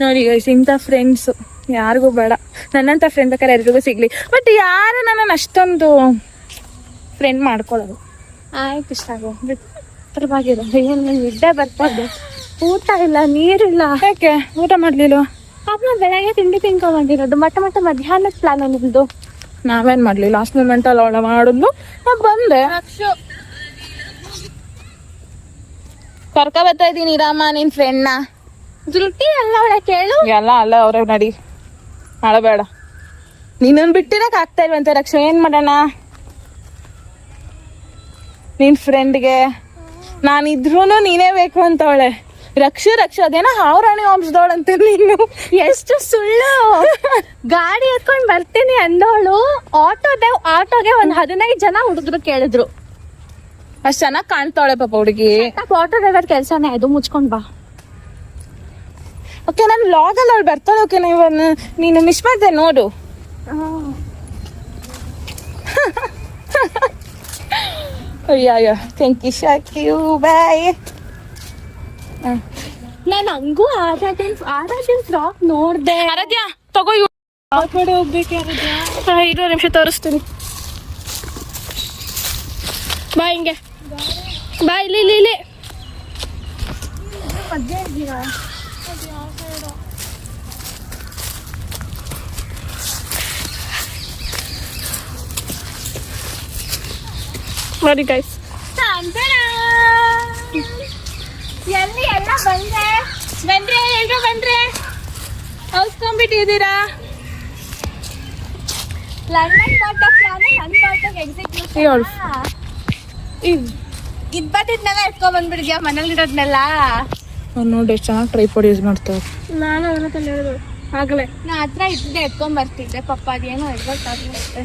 ನೋಡಿ ಗೈಸ್ ಇಂಥ ಫ್ರೆಂಡ್ಸು ಯಾರಿಗೂ ಬೇಡ ನನ್ನಂಥ ಫ್ರೆಂಡ್ ಬೇಕಾದ್ರೆ ಎಲ್ರಿಗೂ ಸಿಗ್ಲಿ ಬಟ್ ಯಾರು ನನ್ನನ್ನು ಅಷ್ಟೊಂದು ಫ್ರೆಂಡ್ ಮಾಡ್ಕೊಳ್ಳೋದು ಆಯ್ತು ಇಷ್ಟ ಆಗೋ ಪರವಾಗಿರೋ ಏನು ನಿದ್ದೆ ಬರ್ತದೆ ಊಟ ಇಲ್ಲ ನೀರಿಲ್ಲ ಯಾಕೆ ಊಟ ಮಾಡಲಿಲ್ಲ ಪಾಪ ಬೆಳಗ್ಗೆ ತಿಂಡಿ ತಿನ್ಕೊಂಡ್ಬಂದಿರೋದು ಮತ್ತೆ ಮಧ್ಯಾಹ್ನದ ಪ್ಲಾನ್ ನಿಮ್ಮದು ನಾವೇನು ಮಾಡಲಿ ಲಾಸ್ಟ್ ಮೂಮೆಂಟಲ್ಲಿ ಅವಳ ಮಾಡಿದ್ಲು ನಾನು ಬಂದೆ ಕರ್ಕ ಬರ್ತಾ ಇದ್ದೀನಿ ರಾಮ ನಿನ್ನ ಫ್ರೆಂಡ್ನ ಧೃತಿ ಅಲ್ಲ ಅವಳ ಕೇಳು ಎಲ್ಲ ಅಲ್ಲ ಅವ್ರ ನಡಿ ಅಳಬೇಡ ನೀನೊಂದು ಬಿಟ್ಟಿರಕ್ ಆಗ್ತಾ ಇಲ್ವಂತೆ ರಕ್ಷ ಏನ್ ಮಾಡೋಣ ನಿನ್ ಫ್ರೆಂಡ್ಗೆ ನಾನಿದ್ರೂ ನೀನೇ ಬೇಕು ಅಂತವಳೆ ರಕ್ಷ ಅದೇನೋ ಹಾವರಾಣಿ ವಂಶದವಳಂತೆ ನೀನು ಎಷ್ಟು ಸುಳ್ಳು ಗಾಡಿ ಎತ್ಕೊಂಡ್ ಬರ್ತೀನಿ ಅಂದವಳು ಆಟೋಗೆ ಒಂದ್ 15 ಜನ ಹುಡುಗರು ಕೇಳಿದ್ರು ಅಷ್ಟ್ ಚೆನ್ನಾಗ್ ಕಾಣ್ತಾವಳೆ ಪಾಪ ಹುಡುಗಿ ಆಟೋ ಡ್ರೈವರ್ ಕೆಲ್ಸನೇ ಅದು ಮುಚ್ಕೊಂಡ್ ಬಾ ಓಕೆ ನಾನು ಲಾಗಲ್ಲಿ ಅವಳು ಬರ್ತಾಳೆ ಓಕೆ ನೀನು ಮಿಸ್ ಮಾಡಿದೆ ನೋಡು ಅಯ್ಯೋ ಥ್ಯಾಂಕ್ ಯು ಶಾಕ್ಯೂ ಬಾಯ್ ನಾನು ಹಂಗೂ ಆರಾಧ್ಯ ಫ್ರಾಕ್ ನೋಡ್ದೆ ಆರಾಧ್ಯ ತಗೋ ಯಾವ ಕಡೆ ಹೋಗ್ಬೇಕು ಆರಾಧ್ಯ 2 ನಿಮಿಷ ತೋರಿಸ್ತೀನಿ ಬಾ ಹಿಂಗೆ ಬಾ ಇಲ್ಲಿ ನೋಡಿ ಗೈಸ್. ಎಲ್ಲಿ ಎಲ್ಲ ಬಂದ್ರೆ ಎಲ್ರು ಬಂದ್ರೆ ಹೌಸ್ಕೊಂಡ್ಬಿಟ್ಟಿದ್ದೀರಾ. ಲಂಡನ್ ಬಾಟ ಪ್ಲಾನ್ ನನ್ನ ಬಾಟಕ್ಕೆ ಎಕ್ಸಿಕ್ಯೂಟ್ ಇದ್ ಬಟ್ಟಿದ್ನೆಲ್ಲ ಎತ್ಕೊಂಡ್ ಬಂದ್ಬಿಡಿದ್ಯಾ ಮನೇಲಿರೋದ್ನೆಲ್ಲ. ನೋಡಿ ಎಷ್ಟು ಚೆನ್ನಾಗಿ ಟ್ರೈಪಾಡ್ ಯೂಸ್ ಮಾಡ್ತಾರೆ. ನಾನು ಅವನ ಹತ್ರ ಹೇಳಿದ್ರು ಆಗಲೇ. ನಾ ಹತ್ರ ಇದ್ದಿದ್ದೆ ಎತ್ಕೊಂಡ್ ಬರ್ತಿದ್ದೆ. ಪಪ್ಪ ಅದೇನೋ ಎಡ್ಗೊಟ್ಟಾಗುತ್ತೆ.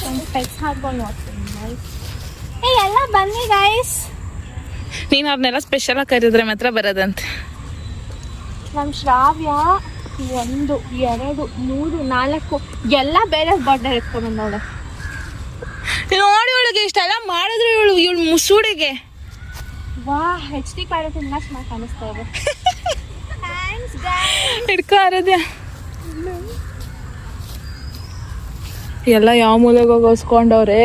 ಒಂದು ಸ್ಪೆಕ್ಸ್ ಹಾಕೊಂಡು ನೋಡ್ತೀನಿ. ಎಲ್ಲ ಬನ್ನಿ ಗೈಸ್. ನೀನು ಅವ್ರನ್ನೆಲ್ಲ ಸ್ಪೆಷಲ್ ಆಗಿ ಕರೆದ್ರೆ ಮಾತ್ರ ಬರೋದಂತೆ. ನಮ್ಮ ಶ್ರಾವ್ಯ 1 2 3 4 ಎಲ್ಲ ಬೇರೆ ಬಾಟಲ್ ಎತ್ಕೊಂಡ್ ಬಂದವಳೆ. ನೋಡಿ ಒಳಗೆ ಇಷ್ಟೆಲ್ಲ ಮಾಡಿದ್ರು ಇವಳು ಮುಸುಡಿಗೆ. ವಾ HD ಕ್ವಾಲಿಟಿ ತುಂಬಾ ಚೆನ್ನಾಗಿ ಕಾಣಿಸ್ತಾ ಇದೆ. Thanks guys. ಹಿಡ್ಕೊ ಆರಾಧ್ಯ. ಎಲ್ಲ ಯಾವ ಮೂಲೆಗೆ ಹೋಗಿ ಹೊಸ್ಕೊಂಡವ್ರೆ.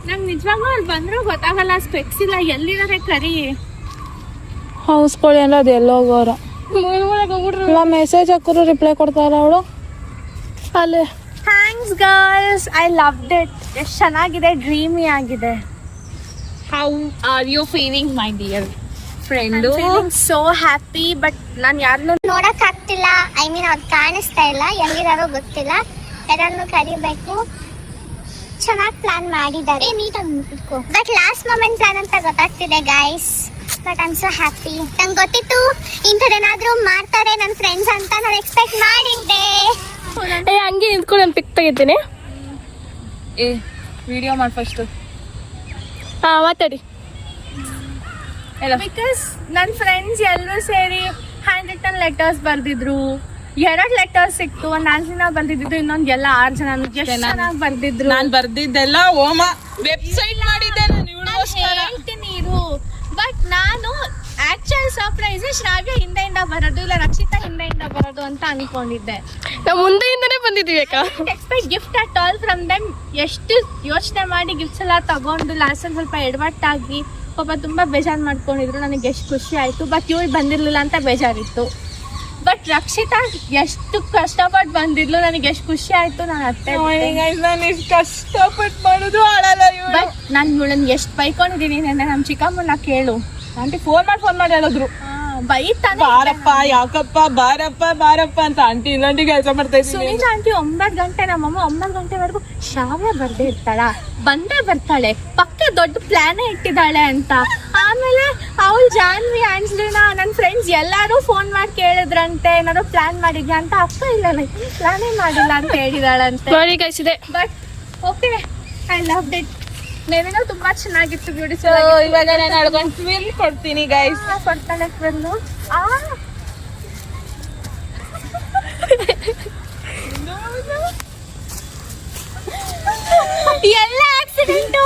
ನಂಗೆ ನಿಜವಾಗ್ಲೂ ಅಲ್ಲಿ ಬಂದರೂ ಗೊತ್ತಾಗಲ್ಲ. ಸ್ಪೆಕ್ಸ್ ಇಲ್ಲ, ಎಲ್ಲಿದ್ದಾರೆ ಕರಿ. ಹೊಸ್ಕೊಳ್ಳಿ ಅಂದ್ರೆ ಅದು ಎಲ್ಲೋಗೋರ ಇಲ್ಲ. ಮೆಸೇಜ್ ಹಾಕಿದ್ರು ರಿಪ್ಲೈ ಕೊಡ್ತಾರ ಅವಳು ಅಲ್ಲೇ. Thanks girls, I loved it. ಎಷ್ಟು ಚೆನ್ನಾಗಿದೆ, ಡ್ರೀಮಿ ಆಗಿದೆ. How are you feeling my dear friend? So happy. But ನಾನು ಯಾರನ್ನೂ ನೋಡಕ್ ಆಗ್ತಿಲ್ಲ. ಐ ಮೀನ್ ಅವ್ರು ಕಾಣಿಸ್ತಾ ಇಲ್ಲ, ಎಲ್ಲಿದಾರೋ ಗೊತ್ತಿಲ್ಲ. ಯಾರನ್ನು ಕರಿಬೇಕು. ಚೆನ್ನಾಗಿ ಪ್ಲಾನ್ ಮಾಡಿದ್ದಾರೆ, ಬಟ್ ಲಾಸ್ಟ್ ಮೊಮೆಂಟ್ ಪ್ಲಾನ್ ಅಂತ ಗೊತ್ತಾಗ್ತಿದೆ guys. But I am so happy. ನಂಗೆ ಗೊತ್ತಿತ್ತು ಇಂಥದ್ದೇನಾದ್ರೂ ಮಾಡ್ತಾರೆ ನನ್ನ ಫ್ರೆಂಡ್ಸ್ ಅಂತ ನಾನು ಎಕ್ಸ್ಪೆಕ್ಟ್ ಮಾಡಿದ್ದೆ. ಹಂಗೆ ನಿಂತ್ಕೊಂಡು ನಾನು ಪಿಕ್ ತೆಗಿತೀನಿ. ವಿಡಿಯೋ ಮಾಡಿ ಫಸ್ಟ್. ಮಾತಾಡಿ. ಬಿಕಾಸ್ ನನ್ನ ಫ್ರೆಂಡ್ಸ್ ಎಲ್ಲರೂ ಸೇರಿ ಹ್ಯಾಂಡ್ ರಿಟನ್ ಲೆಟರ್ಸ್ ಬರ್ದಿದ್ರು. 2 ಲೆಟರ್ಸ್ ಸಿಕ್ತು. ಒಂದು 4 ಜನ ಬರ್ದಿದ್ದು, ಇನ್ನೊಂದು ಎಲ್ಲ 6 ಜನ. ಎಷ್ಟು ಚೆನ್ನಾಗಿ ಬರ್ದಿದ್ರು. ನಾನು ಬರ್ದಿದ್ದೆಲ್ಲ ಓಮ ವೆಬ್ಸೈಟ್ ಮಾಡಿದ್ದೆ ನಾನು ಇವಳಿಗೋಸ್ಕರ. ಹೇಳ್ತೀನಿ ಇರು. ಬಟ್ ನಾನು ಆಕ್ಚುಯಲ್ ಸರ್ಪ್ರೈಸ್ ಶ್ರಾವ್ಯ ಹಿಂದೆಯಿಂದ ಬರೋದು ಇಲ್ಲ ರಕ್ಷಿತಾ ಹಿಂದೆಯಿಂದ ಬರೋದು ಅಂತ ಅನ್ಕೊಂಡಿದ್ದೆ. ನಾವು ಮುಂದೆಯಿಂದನೇ ಬಂದಿದ್ದೀವಿ ಅಕ್ಕ. Expect gift at all from them. ಎಷ್ಟು ಯೋಚನೆ ಮಾಡಿ ಗಿಫ್ಟ್ಸ್ ಎಲ್ಲ ತಗೊಂಡು ಲಾಸ್ಟಲ್ಲಿ ಸ್ವಲ್ಪ ಎಡವಟ್ಟಾಗಿ ಪಾಪ ತುಂಬ ಬೇಜಾರು ಮಾಡ್ಕೊಂಡಿದ್ರು. ನನಗೆ ಎಷ್ಟು ಖುಷಿ ಆಯಿತು. ಬಟ್ ಇವಳು ಬಂದಿರಲಿಲ್ಲ ಅಂತ ಬೇಜಾರಿತ್ತು. ಬಟ್ ರಕ್ಷಿತಾ ಎಷ್ಟು ಕಷ್ಟಪಟ್ಟು ಬಂದಿದ್ಲು, ನನಗೆ ಎಷ್ಟು ಖುಷಿ ಆಯ್ತು. ನಾನು ಅತ್ತೆ ನಾನು ಎಷ್ಟು ಕಷ್ಟಪಟ್ಟು ಮಾಡೋದು ಆಳಲ್ಲ ಇವಳು. ಬಟ್ ನಾನು ಇವಳನ್ನ ಎಷ್ಟು ಬೈಕೊಂಡಿದ್ದೀನಿ ನೆನ್ನೆ. ನಮ್ಮ ಚಿಕ್ಕಮ್ಮನ ಕೇಳು. ಆಂಟಿ ಫೋನ್ ಮಾಡಿ ಹೇಳಿದ್ರು ಬೈತಾನೆ ಬಾರಪ್ಪ ಯಾಕಪ್ಪ ಬಾರಪ್ಪ ಅಂತ. ಆಂಟಿ ಇಲ್ಲಂಟಿ ಕೆಲಸ ಮಾಡ್ತಾ ಇದ್ದೀನಿ. ಸುನೀತಾ ಆಂಟಿ 9 ಗಂಟೆ, ನಮ್ಮಮ್ಮ 9 ಗಂಟೆವರೆಗೂ ಶ್ರಾವ್ಯ ಬರ್ದೇ ಇರ್ತಾಳ, ಬಂದೇ ಬರ್ತಾಳೆ, ಪಕ್ಕ ದೊಡ್ಡ ಪ್ಲಾನೇ ಇಟ್ಟಿದ್ದಾಳೆ ಅಂತ. ಆಮೇಲೆ ಅವಳು ಜಾನ್ವಿ ಆಂಜ್ಲಿನ ನನ್ನ ಫ್ರೆಂಡ್ಸ್ ಎಲ್ಲರೂ ಫೋನ್ ಮಾಡಿ ಕೇಳಿದ್ರಂತೆ ಏನಾದ್ರು ಪ್ಲಾನ್ ಮಾಡಿದ್ಯಾ ಅಂತ. ಅಕ್ಕ ಇಲ್ಲ ಪ್ಲಾನೇ ಮಾಡಿಲ್ಲ ಅಂತ ಹೇಳಿದಾಳಂತೆ. ನೋಡಿ ಗೈಸ್ ಇದೆ. But okay, I loved it. ನೇನೇನೋ ತುಂಬಾ ಚೆನ್ನಾಗಿತ್ತು, ಬ್ಯೂಟಿಫುಲ್. ಇವಾಗ ನಾನು ಅಡ್ಕೊಂಡು ಫೀಲ್ ಕೊಡ್ತೀನಿ ಗೈಸ್. ಕೊಡ್ತಾಳೆ ಫ್ರೆಂಡು. ಎಲ್ಲ ಆಕ್ಸಿಡೆಂಟು.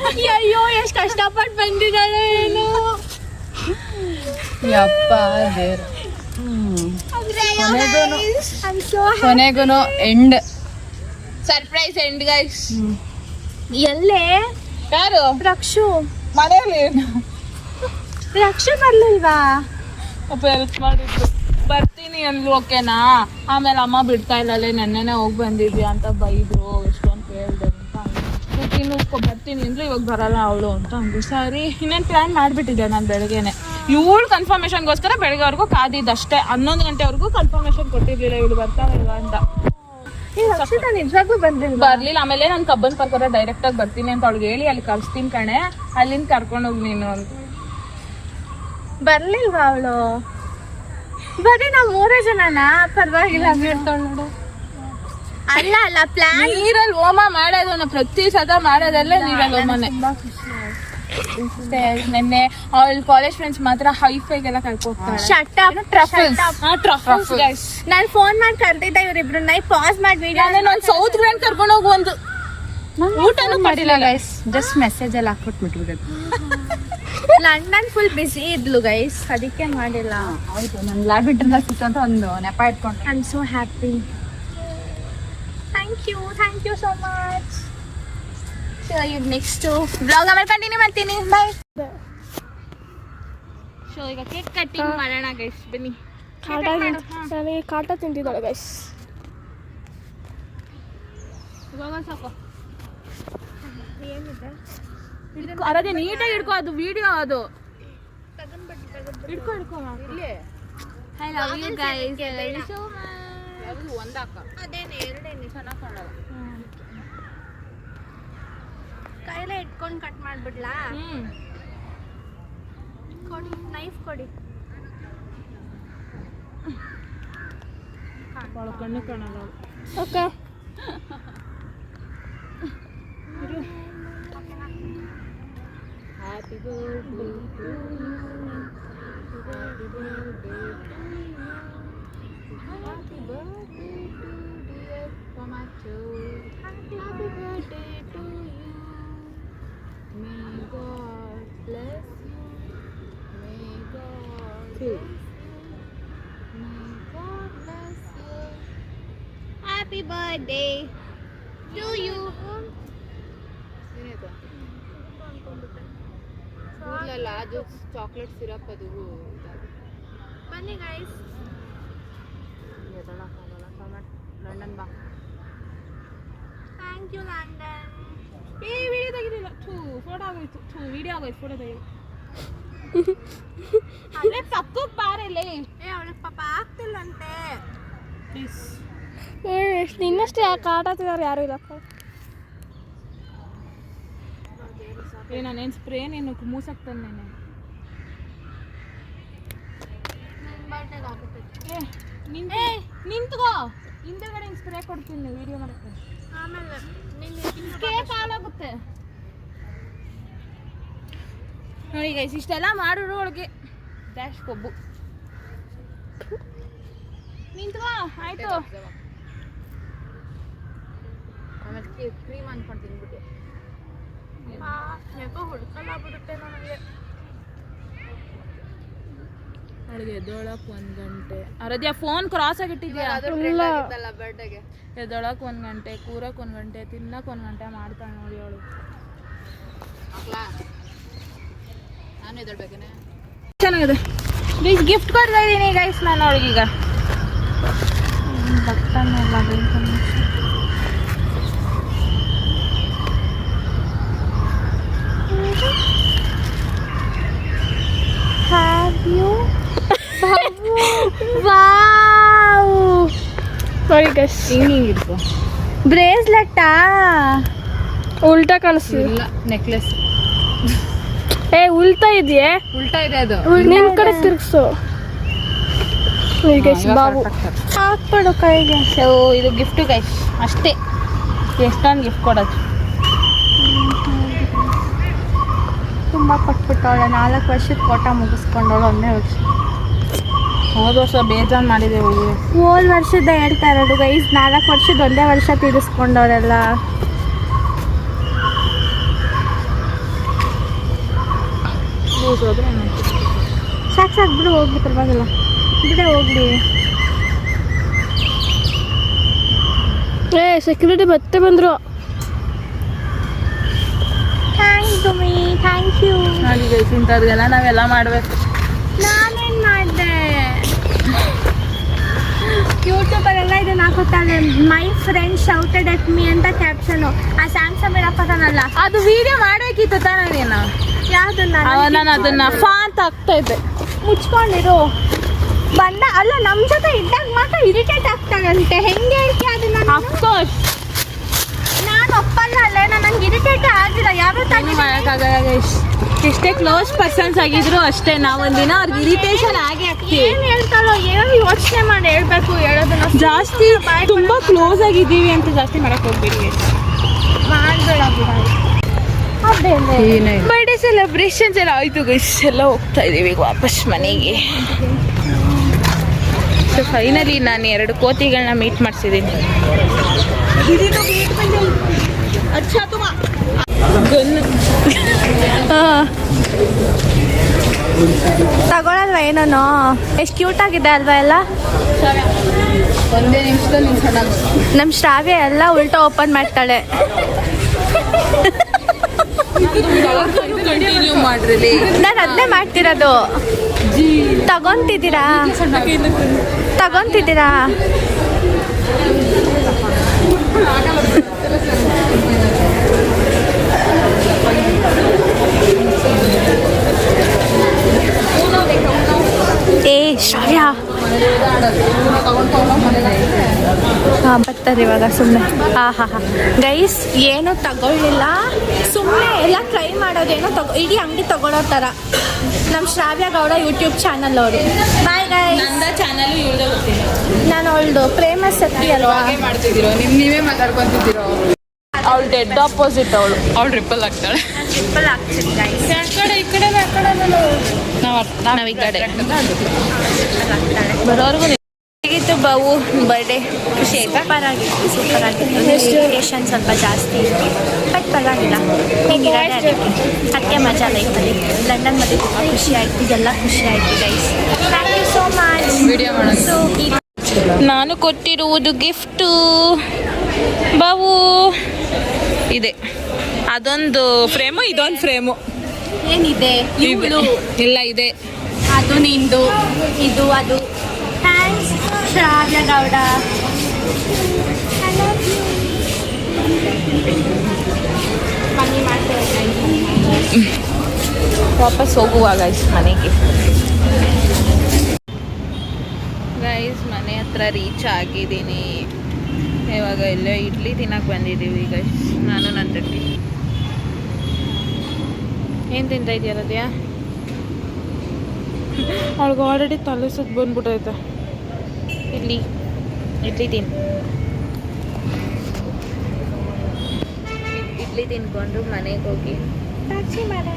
ಅಯ್ಯೋ ಎಷ್ಟು ಕಷ್ಟಪಟ್ಟು ಬಂದಿದ್ದಾಳೆ ಏನು. ಯಪ್ಪ ಕೊನೆಗೂ ಎಂಡ್, ಸರ್ಪ್ರೈಸ್ ಎಂಡ್ ಗೈಸ್. ಎಲ್ಲೇ ಯಾರು? ರಕ್ಷು ಮನೆಯಲ್ಲಿ ರಕ್ಷು ಬರ್ಲಿಲ್ವಾ? ಪಾಪ ಹೆಲ್ಪ್ ಮಾಡಿದ್ರು. ಬರ್ತೀನಿ ಅಂದ್ಲು, ಓಕೆನಾ. ಆಮೇಲೆ ಅಮ್ಮ ಬಿಡ್ತಾ ಇಲ್ಲಲ್ಲೇ, ನೆನ್ನೆನೆ ಹೋಗಿ ಬಂದಿದ್ಯಾ ಅಂತ ಬೈದ್ರು. ಎಷ್ಟೊಂದು ಕೇಳಿದೆ ಅಂತ ಇನ್ನು ಬರ್ತೀನಿ ಅಂದ್ಲು, ಇವಾಗ ಬರಲ್ಲ ಅವಳು ಅಂತ ಅಂದ್ರು. ಸರಿ, ಇನ್ನೇನು ಪ್ಲ್ಯಾನ್ ಮಾಡಿಬಿಟ್ಟಿದ್ದೆ ನಾನು ಬೆಳಗ್ಗೆನೆ. ಇವಳು ಕನ್ಫರ್ಮೇಷನ್ಗೋಸ್ಕರ ಬೆಳಗ್ಗೆವರೆಗೂ ಕಾದಿದ್ದಷ್ಟೇ. 11 ಗಂಟೆವರೆಗೂ ಕನ್ಫರ್ಮೇಷನ್ ಕೊಟ್ಟಿರ್ಲಿಲ್ಲ ಇವಳು ಬರ್ತಾವಿಲ್ವಾ ಅಂತ. ನಿಜವಾಗ್ಲೂ ಬರ್ಲಿಲ್ಲ. ಆಮೇಲೆ ನಾನು ಕಬ್ಬನ್ ಪಾರ್ಕ್ ಡೈರೆಕ್ಟ್ ಆಗಿ ಬರ್ತೀನಿ ಅಂತ ಅವಳಿಗೆ ಹೇಳಿ ಅಲ್ಲಿ ಕರ್ಸ್ತೀನಿ ಕಣೆ, ಅಲ್ಲಿಂದ ಕರ್ಕೊಂಡೋಗಿ ನೀನು ಅಂತ. ಬರ್ಲಿಲ್ವಾ ಅವಳು? ಬರೀ ನಾವು 3 ಜನನಾ? ಪರವಾಗಿಲ್ಲ ನೋಡು. ಅಲ್ಲ ಪ್ಲಾನ್ ನೀರಲ್ಲಿ ಹೋಮ ಮಾಡೋದು ಪ್ರತಿ ಸದ ಮಾಡೋದಲ್ಲ ನೀರಲ್ಲಿ ಹೋಮನೆ. ನೆನ್ನೆ ಅವಳ ಕಾಲೇಜ್ ಫ್ರೆಂಡ್ಸ್ ಮಾತ್ರ ಹೈಫೈಗೆಲ್ಲ ಕರ್ಕೋಗ್ತಾರೆ. ನಾನು ಫೋನ್ ಮಾಡಿ ಕರ್ದಿದ್ದೆ ಇವ್ರಿಬ್ರನ್ನ. ಪಾಸ್ ಮಾಡಿ ವಿಡಿಯೋ ನಾನು ಸೌತ್ ಗ್ರ್ಯಾಂಡ್ ಕರ್ಕೊಂಡು ಹೋಗು ಒಂದು ಊಟನೂ ಮಾಡಿಲ್ಲ ಗೈಸ್. ಜಸ್ಟ್ ಮೆಸೇಜ್ ಅಲ್ಲಿ ಹಾಕ್ಬಿಟ್ಬಿಟ್ಟಿರೋದು. ಲಂಡನ್ ಫುಲ್ ಬಿಸಿ ಇದ್ಲು ಗೈಸ್, ಅದಕ್ಕೆ ಮಾಡಿಲ್ಲ. ಹೌದು, ನನ್ನ ಲ್ಯಾಬ್ ಇಂಟರ್ನಲ್ ಸಿಕ್ತು ಅಂತ ಒಂದು ನೆಪ ಇಟ್ಕೊಂಡು. I am so happy. Thank you so much. So ಈಗ ನೆಕ್ಸ್ಟು ಬ್ಲಾಗ್ ಆಮೇಲೆ ಕಂಟಿನ್ಯೂ ಮಾಡ್ತೀನಿ. ಬಾಯ್. ಸೊ ಈಗ ಕೇಕ್ ಕಟ್ಟಿಂಗ್ ಮಾಡೋಣ ಗೈಸ್, ಬನ್ನಿ. ನನಗೆ ಕಾಟ ತಿಂತಿದ್ದಾಳೆ ಗೈಸ್. ಸಾಕು ಅದೇ ನೀಟಾಗಿ ಹಿಡ್ಕೊ, ಅದು ವಿಡಿಯೋ ಅದು ಹಿಡ್ಕೊ ಇಲ್ಲಿ. I love you guys, I love you so much. ಒಂದಾಕ ಅದೇನೆ ಎರಡೇನೆ ಚೆನ್ನಾಗಿ ಕಾಣಲ್ಲ. ಕೈಲೇ ಇಟ್ಕೊಂಡು ಕಟ್ ಮಾಡ್ಬಿಡ್ಲಾ? ಕೊಡಿ ನೈಫ್ ಕೊಡಿ. ಕಣ್ಣು ಕಾಣಲ್ಲ. Okay Happy birthday to you. Happy birthday to you. Happy birthday to dear Tomato. Happy birthday to you. May God bless you. May God bless you. May God bless you. Happy birthday to you. ಕೂದಲಲ್ಲ ಅದು chocolate syrup ಅದು. ಬನ್ನಿ guys. London ಬಾ. Thank you London. Video ತೆಗಿಲಿಲ್ಲ. Photo ಆಗೋಯ್ತು. Video ಆಗೋಯ್ತು, photo ತೆಗಿ. ಅಲ್ಲೇ ಪಕ್ಕಕ್ಕೆ ಬಾರಲ್ಲೇ. ಅವಳಿಗೆ ಪಾಪ ಆಗ್ತಿಲ್ಲಂತೆ. ಪ್ಲೀಸ್ ಇನ್ನಷ್ಟೇ ಕಾಟ ತಿಂದಾರೆ ಯಾರು ಇಲ್ಲಪ್ಪ. ನಾನೇನು ಸ್ಪ್ರೇ ನೀನು ಮೂಸಕ್ಕೆ ತಂದೇನೆ. ನಿಂತ್ಕೋ, ಹಿಂದೆಗಡೆ ಸ್ಪ್ರೇ ಕೊಡ್ತೀನಿ ವಿಡಿಯೋ ಮಾಡಕ್ಕೆ. ಆಮೇಲೆ ಕೇಕ್ ಹಾಳಾಗುತ್ತೆ ನೋಡಿ ಗೈಸ್. ಇಷ್ಟೆಲ್ಲ ಮಾಡೋರು ಒಳಗೆ ಡ್ಯಾಶ್ ಕೊಬ್ಬು. ನಿಂತ್ಕೋ ಆಯ್ತು. ಆಮೇಲೆ ಕ್ರೀಮ್ ಅನ್ಕೊಂಡು ತಿನ್ಬಿಟ್ಟು ಹುಡ್ಕಲಾಗ್ಬಿಡುತ್ತೆ ನನಗೆ. ಅವಳಿಗೆ ಎದ್ದೊಳಕ್ಕೆ 1 ಗಂಟೆ. ಆರಾಧ್ಯ ಫೋನ್ ಕ್ರಾಸ್ ಆಗಿಟ್ಟಿದ್ಯಾ? ಬರ್ಡೇಗೆ ಎದ್ದೊಳಕ್ಕೆ 1 ಗಂಟೆ, ಕೂರಕ್ಕೆ 1 ಗಂಟೆ, ತಿನ್ನಕ್ಕೆ 1 ಗಂಟೆ ಮಾಡ್ತಾಳೆ ನೋಡಿ ಅವಳು. ನಾನು ಎದ್ದೊಳ್ಬೇಕೇನೆ. ಚೆನ್ನಾಗಿದೆ ಗೈಸ್. ಗಿಫ್ಟ್ ಕೊಡ್ತಾ ಇದ್ದೀನಿ ಗೈಸ್ ನಾನು ಅವಳಿಗೀಗ. ಬಟ್ಟನ್ನೆಲ್ಲ ಬ್ರೇಸ್ಲೆಟ್ಟಾ? ಉಲ್ಟಾ ಕಳಿಸಿ. ನೆಕ್ಲೆಸ್. ಉಲ್ಟಾ ಇದೆಯೇ? ಉಲ್ಟಾ ಇದೆ ಅದು. ನಿಮ್ ಕಡೆ ತಿರ್ಗಿಸು ಬಾಬು. ಹಾಕ್ಬಿಡು ಕೈಗೆ. ಸೊ ಇದು ಗಿಫ್ಟು ಗೈಸ್ ಅಷ್ಟೇ. ಎಷ್ಟೊಂದು ಗಿಫ್ಟ್ ಕೊಡೋದು. ತುಂಬ ಕೊಟ್ಬಿಟ್ಟವಳೆ. 4 ವರ್ಷದ ಕೋಟ ಮುಗಿಸ್ಕೊಂಡವಳು. 1 ವರ್ಷ. ಹೋದ ವರ್ಷ ಬೇಜಾನ್ ಮಾಡಿದೆವು. ಹೋದ ವರ್ಷದ ಹೇಳ್ತಾ ಇರೋದು ಗೈಸ್. 4 ವರ್ಷದ 1 ವರ್ಷ ತೀರಿಸ್ಕೊಂಡವರೆಲ್ಲ. ಸಾಕು ಬಿಡು, ಹೋಗ್ಲಿ ಪರವಾಗಿಲ್ಲ ಬಿಡೆ ಹೋಗ್ಲಿ. ಸೆಕ್ಯೂರಿಟಿ ಮತ್ತೆ ಬಂದ್ರು. Thanks me, thank you. ನೋಡಿ ಗೈಸ್, ಇಂಥವ್ರಿಗೆಲ್ಲ ನಾವೆಲ್ಲ ಮಾಡಬೇಕು. ನಾನೇನು ಮಾಡಿದೆ? ಯೂಟ್ಯೂಬಲ್ಲೆಲ್ಲ ಇದನ್ನ ಹಾಕುತ್ತಾಳೆ. My friend shouted at me ಅಂತ ಕ್ಯಾಪ್ಷನು. ಆ ಸ್ಯಾಮ್ಸಂಗ್ ಇರಪ್ಪದನಲ್ಲ, ಅದು ವಿಡಿಯೋ ಮಾಡಬೇಕಿತ್ತು ತಾನೇ ನೀನು? ಯಾವ್ದನ್ನ? ನಾನು ಅದನ್ನ ಫಾ ಅಂತ ಆಗ್ತಾ ಇದ್ದೆ. ಮುಚ್ಕೊಂಡಿರು. ಬಂದ ಅಲ್ಲ, ನಮ್ಮ ಜೊತೆ ಇದ್ದಾಗ ಮಾತ್ರ ಇರಿಟೇಟ್ ಆಗ್ತಾಳಂತೆ. ಹೆಂಗೆ ಹೇಳ್ತೀಯ ಅದನ್ನ? ಅಫ್ಕೋರ್ಸ್ ನಾನು ಒಪ್ಪಲ್ಲ. ಅಲ್ಲೇ ನನಗೆ ಇರಿಟೇಟ್ ಆಗಿಲ್ಲ. ಯಾರು ತಾನೇ ಮಾಡೋಕ್ಕಾಗಲ್ಲ ಗೈಸ್. ಎಷ್ಟೇ ಕ್ಲೋಸ್ ಪರ್ಸನ್ಸ್ ಆಗಿದ್ರು ಅಷ್ಟೇ, ನಾವೊಂದಿನ ಅವ್ರಿಗೆ ಇರಿಟೇಷನ್ ಆಗೇ ಆಗ್ತೀವಿ. ಏನು ಹೇಳ್ತಾಳೋ ಏನೋ ಯೋಚನೆ ಮಾಡಿ ಹೇಳ್ಬೇಕು. ಹೇಳೋದನ್ನ ಜಾಸ್ತಿ ತುಂಬ ಕ್ಲೋಸ್ ಆಗಿದ್ದೀವಿ ಅಂತ ಜಾಸ್ತಿ ಮಾಡಕ್ಕೆ ಹೋಗ್ಬೇಡಿ. ಮಾಡಬೇಡ ಬರ್ಡೇ ಸೆಲೆಬ್ರೇಷನ್ಸ್ ಎಲ್ಲ ಆಯಿತು ಗೈಸ್. ಎಲ್ಲ ಹೋಗ್ತಾ ಇದ್ದೀವಿ ಈಗ ವಾಪಸ್ ಮನೆಗೆ. ಸೊ ಫೈನಲಿ ನಾನು 2 ಕೋತಿಗಳನ್ನ ಮೀಟ್ ಮಾಡಿಸಿದ್ದೀನಿ. ಗನ್ ತಗೊಳಲ್ವಾ ಏನೋ ಎಷ್ಟು ಕ್ಯೂಟ್ ಆಗಿದೆ ಅಲ್ವಾ ಎಲ್ಲ. ಒಂದೇ ನಿಮಿಷದಲ್ಲಿ ನಮ್ಮ ಶ್ರಾವ್ಯ ಎಲ್ಲ ಉಲ್ಟಾ ಓಪನ್ ಮಾಡ್ತಾಳೆ. ಕಂಟಿನ್ಯೂ ಮಾಡ್ರಿ. ನಾನು ಅದನ್ನೇ ಮಾಡ್ತಿರೋದು. ತಗೊಂತಿದ್ದೀರಾ? ಏ ಶ್ರಾವ್ಯ ಬರ್ತಾರೆ ಇವಾಗ ಸುಮ್ಮನೆ. ಹಾಂ ಗೈಸ್ ಏನು ತಗೊಳ್ಳಿಲ್ಲ, ಸುಮ್ಮನೆ ಎಲ್ಲ ಟ್ರೈ ಮಾಡೋದೇನೋ ಇಡೀ ಅಂಗಡಿ ತಗೊಳ್ಳೋ ಥರ. ನಮ್ಮ ಶ್ರಾವ್ಯ ಗೌಡ ಯೂಟ್ಯೂಬ್ ಚಾನಲ್ ಅವರು. Bye guys. ನಾನು ಅವಳದು ಪ್ರೇಮ ಸತ್ತಿ ಅಲ್ವಾ ಮಾಡ್ತಿದ್ದೀರೋ ನೀವೇ ಮಾತಾಡ್ಕೊಂತಿದ್ದೀರೋ. ಅವಳು ಡೆಡ್ ಆಪೋಸಿಟ್. ಅವಳು ಟ್ರಿಪಲ್ ಆಗ್ತಾಳೆ. ಟ್ರಿಪಲ್ ಆಗ್ತೀನಿ ಗೈಸ್. ನಾವು ಈ ಕಡೆ ಬರೋರ್ಗು ಹೇಗಿತ್ತು ಬಾವು ಬರ್ಡೇ? ಖುಷಿ ಆಯ್ತಾ? ಸೂಪರ್ ಆಗಿತ್ತು. ಡೆಕೋರೇಷನ್ ಸ್ವಲ್ಪ ಜಾಸ್ತಿ ಇತ್ತು, ಬಟ್ ಪರವಾಗಿಲ್ಲ. ಹೇಗಿರೋದೆ ಅದಕ್ಕೆ ಅದಕ್ಕೆ ಮಜಾ ಲೈಫಲ್ಲಿ. ಲಂಡನ್ ಮತ್ತೆ ತುಂಬ ಖುಷಿ ಆಯಿತು, ಎಲ್ಲ ಖುಷಿ ಆಯಿತು guys. Thank you so much. Video ಮಾಡೋದು. ಸೊ ನಾನು ಕೊಟ್ಟಿರುವುದು ಗಿಫ್ಟು ಬಾವು ಇದೆ. ಅದೊಂದು ಫ್ರೇಮು, ಇದೊಂದು ಫ್ರೇಮು. ಏನಿದೆ? ಇಲ್ಲ ಇದೆ. ಅದು ನಿಂದು, ಇದು ಅದು. ಥ್ಯಾಂಕ್ಸ್ ಶ್ರಾವ್ಯ ಗೌಡ. ಮನೆ ಮಾಡ್ತೇವೆ. ವಾಪಸ್ ಹೋಗುವಾಗ ಗೈಸ್ ಮನೆಗೆ. ಗೈಸ್ ಮನೆ ಹತ್ರ ರೀಚ್ ಆಗಿದ್ದೀನಿ. ಇವಾಗ ಇಲ್ಲೇ ಇಡ್ಲಿ ತಿನ್ನಕ್ಕೆ ಬಂದಿದ್ದೀವಿ ಗೈಸ್, ನಾನು ನನ್ನ ಜೊತೆ. ಏನು ತಿಂತಾ ಇದೆಯಾ ರದ್ಯಾ? ಅವಳಿಗೆ ಆಲ್ರೆಡಿ ತಲೆ ಸುತ್ತ ಬಂದ್ಬಿಟ್ಟೈತೆ. ಇಡ್ಲಿ ತಿನ್ಕೊಂಡು ಮನೆಗೆ ಹೋಗಿ ಟ್ಯಾಕ್ಸಿ ಮಾಡೋಣ.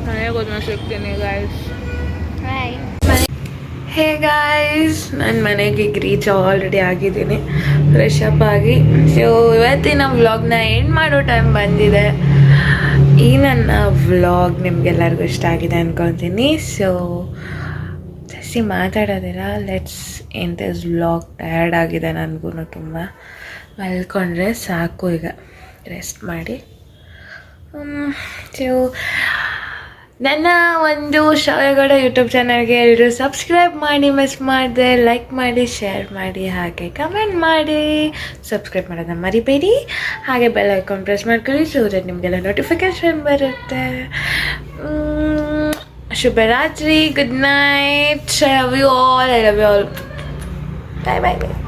ಮನೆಗೆ ಹೋದ್ಮೇಲೆ ಸಿಗ್ತೀನಿ ಗೈಸ್. ಬಾಯ್. ಹೇ ಗಾಯ್ಸ್, ನಾನು ಮನೆಗೆ ರೀಚ್ ಆಲ್ರೆಡಿ ಆಗಿದ್ದೀನಿ, ಫ್ರೆಶ್ ಅಪ್ ಆಗಿ. ಸೊ ಇವತ್ತಿನ ವ್ಲಾಗ್ನ ಎಂಡ್ ಮಾಡೋ ಟೈಮ್ ಬಂದಿದೆ. ಈ ನನ್ನ ವ್ಲಾಗ್ ನಿಮ್ಗೆಲ್ಲರಿಗೂ ಇಷ್ಟ ಆಗಿದೆ ಅಂದ್ಕೊತೀನಿ. ಸೊ ಜಾಸ್ತಿ ಮಾತಾಡೋದಿಲ್ಲ, let's end this vlog. Tired ಆಗಿದೆ ನನಗೂ ತುಂಬ. ಮಲ್ಕೊಂಡ್ರೆ ಸಾಕು, ಈಗ ರೆಸ್ಟ್ ಮಾಡಿ. ಸೊ ನನ್ನ ಒಂದು ಶ್ರಾವ್ಯಗೌಡ ಯೂಟ್ಯೂಬ್ ಚಾನಲ್ಗೆ ಎಲ್ಲರೂ ಸಬ್ಸ್ಕ್ರೈಬ್ ಮಾಡಿ, ಮಿಸ್ ಮಾಡಿದೆ, ಲೈಕ್ ಮಾಡಿ, ಶೇರ್ ಮಾಡಿ, ಹಾಗೆ ಕಮೆಂಟ್ ಮಾಡಿ. ಸಬ್ಸ್ಕ್ರೈಬ್ ಮಾಡೋದನ್ನ ಮರಿಬೇಡಿ. ಹಾಗೆ ಬೆಲ್ ಐಕಾನ್ ಪ್ರೆಸ್ ಮಾಡ್ಕೊಳ್ಳಿ, ಸೊ ದಟ್ ನಿಮಗೆಲ್ಲ ನೋಟಿಫಿಕೇಶನ್ ಬರುತ್ತೆ. ಶುಭರಾತ್ರಿ, good night, I love you all. Bye bye bye.